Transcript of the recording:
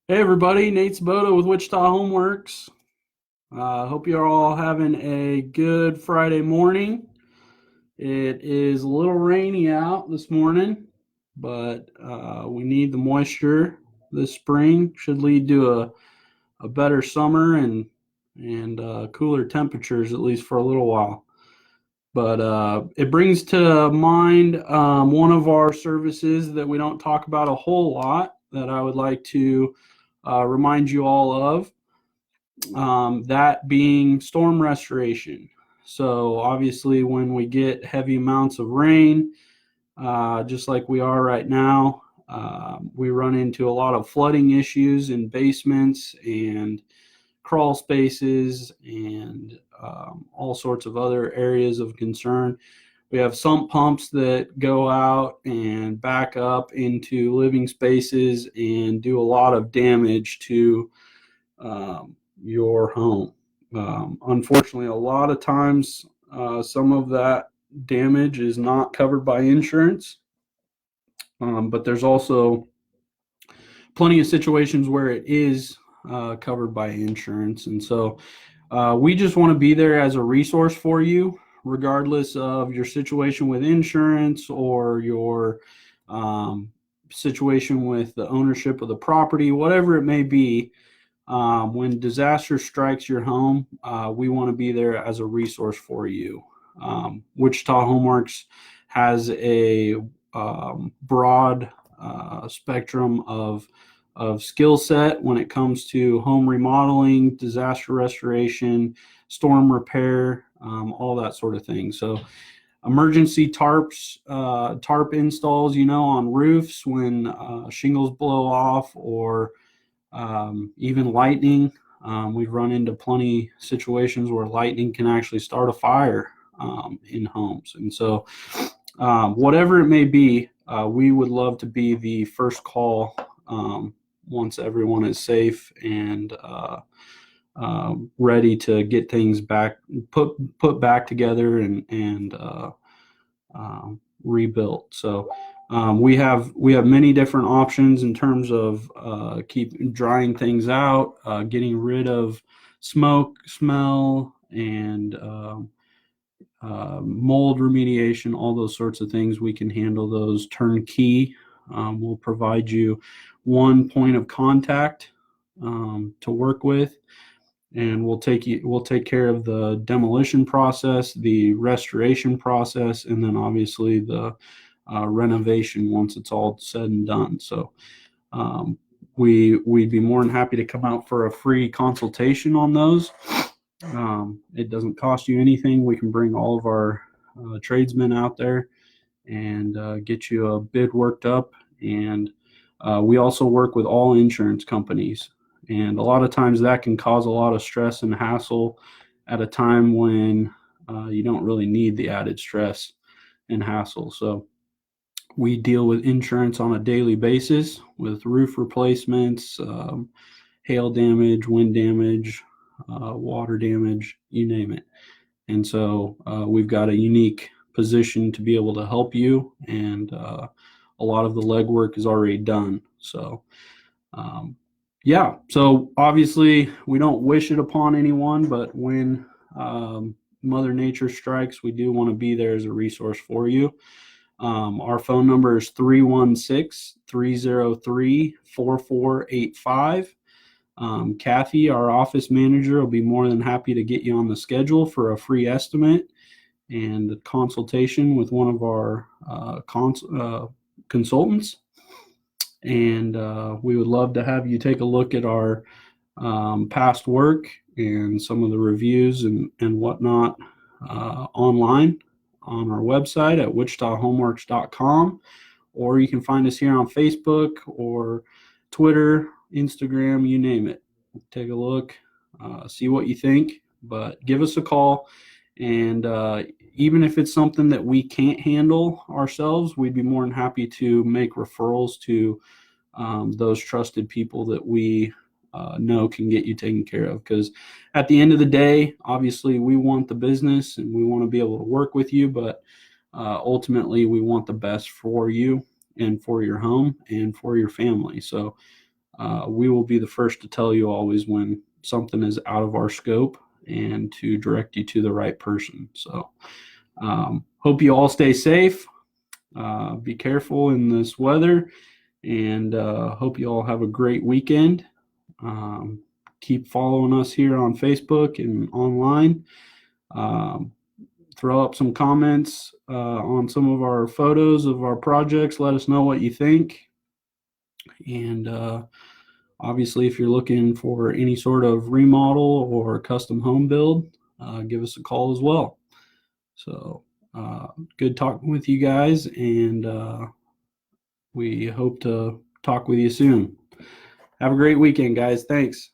Hey everybody, Nate Sabota with Wichita Homeworks. Hope you're all having a good Friday morning. It is a little rainy out this morning, but we need the moisture this spring. Should lead to a better summer and cooler temperatures at least for a little while. But it brings to mind one of our services that we don't talk about a whole lot that I would like to remind you all of, that being storm restoration. So obviously, when we get heavy amounts of rain, just like we are right now, we run into a lot of flooding issues in basements and crawl spaces and all sorts of other areas of concern. We have sump pumps that go out and back up into living spaces and do a lot of damage to your home. Unfortunately, a lot of times, some of that damage is not covered by insurance, but there's also plenty of situations where it is covered by insurance. And so we just want to be there as a resource for you, regardless of your situation with insurance or your situation with the ownership of the property, whatever it may be. When disaster strikes your home, we want to be there as a resource for you. Wichita Homeworks has a broad spectrum of skill set when it comes to home remodeling, disaster restoration, storm repair, all that sort of thing. So emergency tarp installs, on roofs when shingles blow off, or even lightning. We've run into plenty situations where lightning can actually start a fire in homes. And so whatever it may be, we would love to be the first call once everyone is safe and ready to get things back put back together and rebuilt. So we have many different options in terms of keep drying things out, getting rid of smoke, smell, and mold remediation, all those sorts of things. We can handle those turnkey. We'll provide you one point of contact to work with, and we'll take care of the demolition process, the restoration process, and then obviously the renovation once it's all said and done. So we'd be more than happy to come out for a free consultation on those. It doesn't cost you anything. We can bring all of our tradesmen out there and get you a bid worked up. And we also work with all insurance companies. And a lot of times that can cause a lot of stress and hassle at a time when you don't really need the added stress and hassle. So we deal with insurance on a daily basis with roof replacements, hail damage, wind damage, water damage, you name it. And so we've got a unique position to be able to help you, and a lot of the legwork is already done. So, yeah, so obviously we don't wish it upon anyone, but when Mother Nature strikes, we do want to be there as a resource for you. Our phone number is 316-303-4485. Kathy, our office manager, will be more than happy to get you on the schedule for a free estimate and a consultation with one of our consultants. And we would love to have you take a look at our past work and some of the reviews and whatnot online on our website at wichitahomeworks.com, or you can find us here on Facebook or Twitter, Instagram, you name it. Take a look, see what you think, but give us a call. And even if it's something that we can't handle ourselves, we'd be more than happy to make referrals to those trusted people that we know can get you taken care of. Because at the end of the day, obviously, we want the business and we want to be able to work with you, but ultimately, we want the best for you and for your home and for your family. So we will be the first to tell you always when something is out of our scope and to direct you to the right person. So hope you all stay safe. Be careful in this weather, and hope you all have a great weekend. Keep following us here on Facebook and online. Throw up some comments on some of our photos of our projects. Let us know what you think. And obviously, if you're looking for any sort of remodel or custom home build, give us a call as well. So good talking with you guys, and we hope to talk with you soon. Have a great weekend, guys. Thanks.